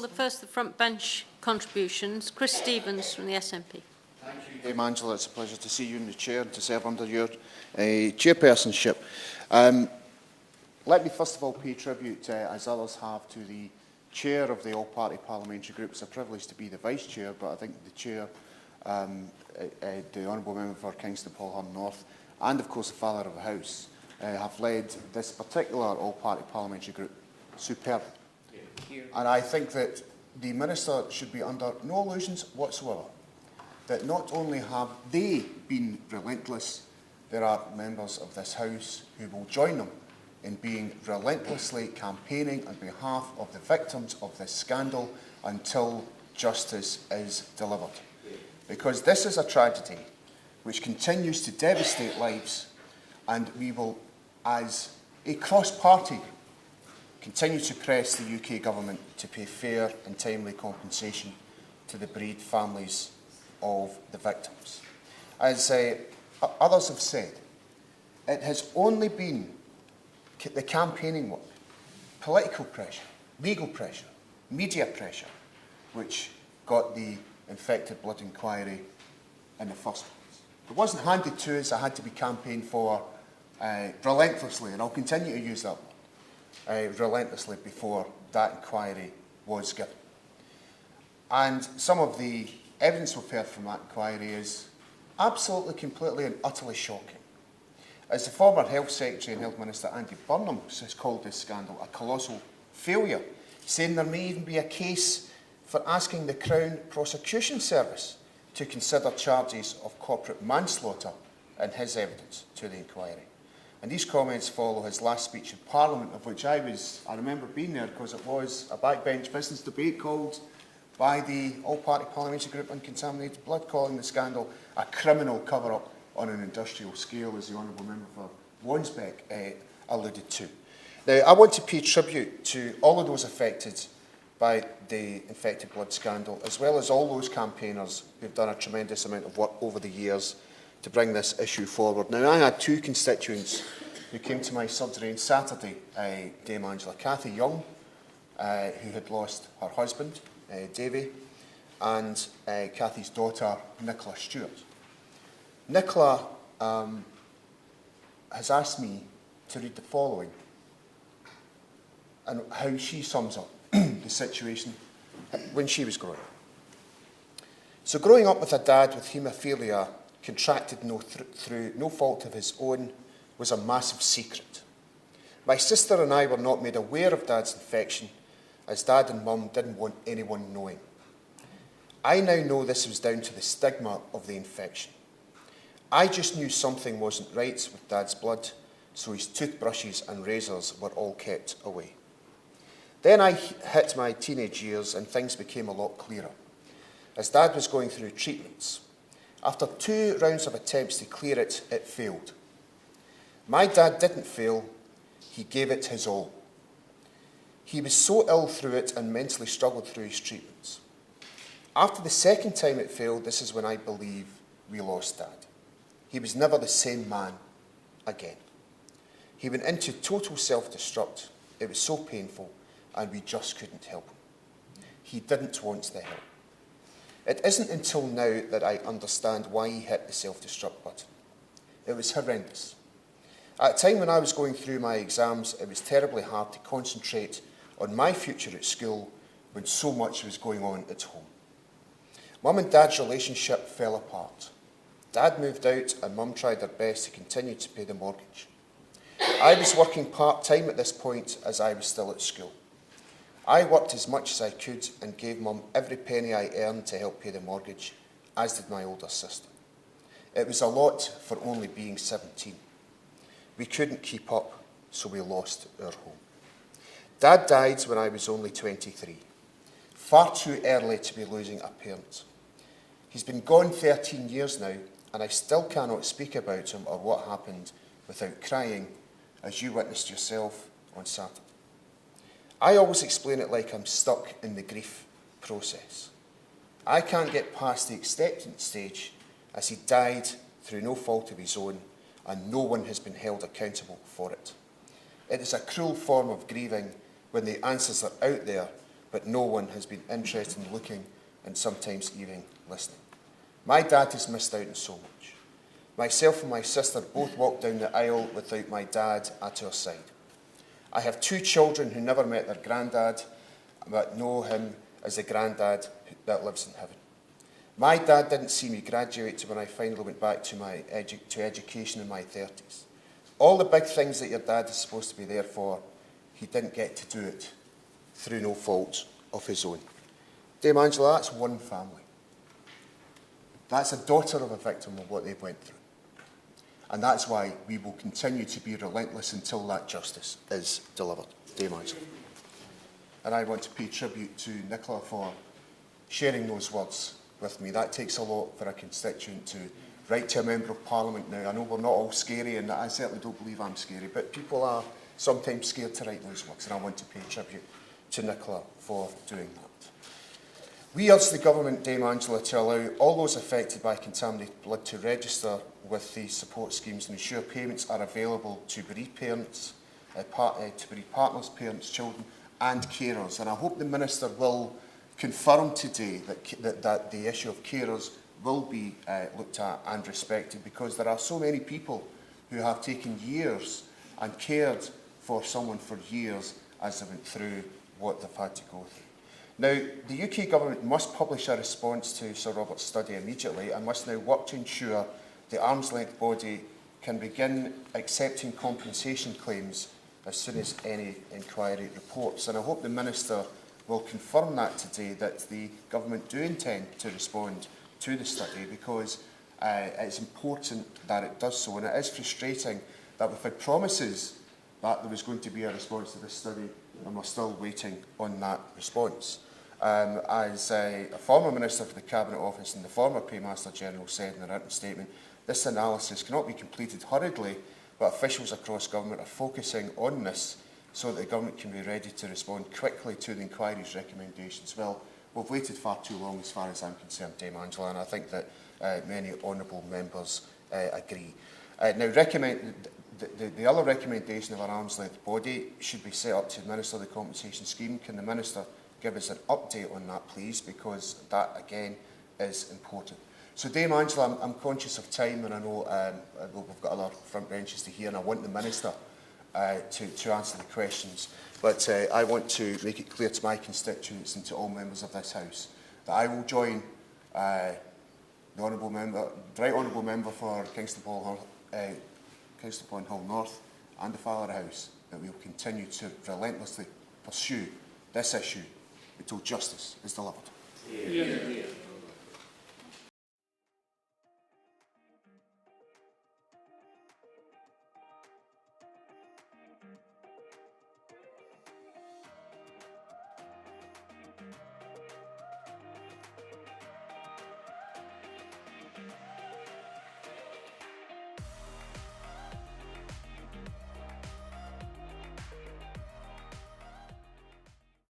call the first the front bench contributions. Chris Stephens from the SNP. Thank you, Dame Angela. It's a pleasure to see you in the chair and to serve under your chairpersonship. Let me first of all pay tribute, as others have, to the chair of the all-party parliamentary group. It's a privilege to be the vice chair, but I think the chair, the honourable member for Kingston Paulham North, and of course the father of the house, have led this particular all-party parliamentary group superb. And I think that the Minister should be under no illusions whatsoever that not only have they been relentless, there are members of this House who will join them in being relentlessly campaigning on behalf of the victims of this scandal until justice is delivered. Because this is a tragedy which continues to devastate lives, and we will, as a cross-party, continue to press the UK Government to pay fair and timely compensation to the bereaved families of the victims. As others have said, it has only been the campaigning work, political pressure, legal pressure, media pressure, which got the infected blood inquiry in the first place. It wasn't handed to us. I had to be campaigned for relentlessly, and I'll continue to use that word, relentlessly before that inquiry was given. And some of the evidence we've heard from that inquiry is absolutely, completely and utterly shocking. As the former Health Secretary and Health Minister Andy Burnham has called this scandal a colossal failure, saying there may even be a case for asking the Crown Prosecution Service to consider charges of corporate manslaughter in his evidence to the inquiry. And these comments follow his last speech in Parliament, of which I remember being there because it was a backbench business debate called by the all-party parliamentary group on contaminated blood, calling the scandal a criminal cover-up on an industrial scale, as the honourable member for Wansbeck alluded to. Now, I want to pay tribute to all of those affected by the infected blood scandal, as well as all those campaigners who've done a tremendous amount of work over the years to bring this issue forward. Now, I had two constituents who came to my surgery on Saturday, Dame Angela, Cathy Young, who had lost her husband, Davy, and Cathy's daughter, Nicola Stewart. Nicola has asked me to read the following and how she sums up the situation when she was growing up. So, growing up with a dad with haemophilia contracted through no fault of his own was a massive secret. My sister and I were not made aware of Dad's infection, as Dad and Mum didn't want anyone knowing. I now know this was down to the stigma of the infection. I just knew something wasn't right with Dad's blood, so his toothbrushes and razors were all kept away. Then I hit my teenage years and things became a lot clearer, as Dad was going through treatments. After 2 rounds of attempts to clear it, it failed. My dad didn't fail, he gave it his all. He was so ill through it and mentally struggled through his treatments. After the second time it failed, this is when I believe we lost Dad. He was never the same man again. He went into total self-destruct. It was so painful, and we just couldn't help him. He didn't want the help. It isn't until now that I understand why he hit the self-destruct button. It was horrendous. At a time when I was going through my exams, it was terribly hard to concentrate on my future at school when so much was going on at home. Mum and Dad's relationship fell apart. Dad moved out and Mum tried her best to continue to pay the mortgage. I was working part-time at this point as I was still at school. I worked as much as I could and gave Mum every penny I earned to help pay the mortgage, as did my older sister. It was a lot for only being 17. We couldn't keep up, so we lost our home. Dad died when I was only 23, far too early to be losing a parent. He's been gone 13 years now, and I still cannot speak about him or what happened without crying, as you witnessed yourself on Saturday. I always explain it like I'm stuck in the grief process. I can't get past the acceptance stage, as he died through no fault of his own, and no one has been held accountable for it. It is a cruel form of grieving when the answers are out there, but no one has been interested in looking and sometimes even listening. My dad has missed out on so much. Myself and my sister both walked down the aisle without my dad at our side. I have 2 children who never met their granddad, but know him as the granddad that lives in heaven. My dad didn't see me graduate when I finally went back to education in my 30s. All the big things that your dad is supposed to be there for, he didn't get to do it through no fault of his own. Dame Angela, that's one family. That's a daughter of a victim of what they went through. And that's why we will continue to be relentless until that justice is delivered. Dame Angela. And I want to pay tribute to Nicola for sharing those words with me. That takes a lot for a constituent to write to a Member of Parliament now. I know we're not all scary, and I certainly don't believe I'm scary, but people are sometimes scared to write those words, and I want to pay tribute to Nicola for doing that. We urge the Government, Dame Angela, to allow all those affected by contaminated blood to register with the support schemes and ensure payments are available to bereaved parents, to bereaved partners, parents, children and carers. And I hope the Minister will confirm today that the issue of carers will be looked at and respected, because there are so many people who have taken years and cared for someone for years as they went through what they've had to go through. Now, the UK Government must publish a response to Sir Robert's study immediately and must now work to ensure the arm's-length body can begin accepting compensation claims as soon as any inquiry reports. And I hope the Minister will confirm that today, that the Government do intend to respond to the study, because it's important that it does so. And it is frustrating that we've had promises that there was going to be a response to this study, and we're still waiting on that response. As a former Minister for the Cabinet Office and the former Paymaster General said in a written statement, this analysis cannot be completed hurriedly, but officials across government are focusing on this so that the government can be ready to respond quickly to the inquiry's recommendations. Well, we've waited far too long as far as I'm concerned, Dame Angela, and I think that many honourable members agree. Now, the other recommendation of an arm's-length body should be set up to administer the compensation scheme. Can the Minister give us an update on that, please, because that, again, is important. So, Dame Angela, I'm conscious of time, and I know we've got other front benches to hear, and I want the Minister to answer the questions. But I want to make it clear to my constituents and to all members of this House that I will join the Honourable Member, the Right Honourable Member for Kingston Upon Hull North and the Father House, that we will continue to relentlessly pursue this issue until justice is delivered. Yeah. Yeah.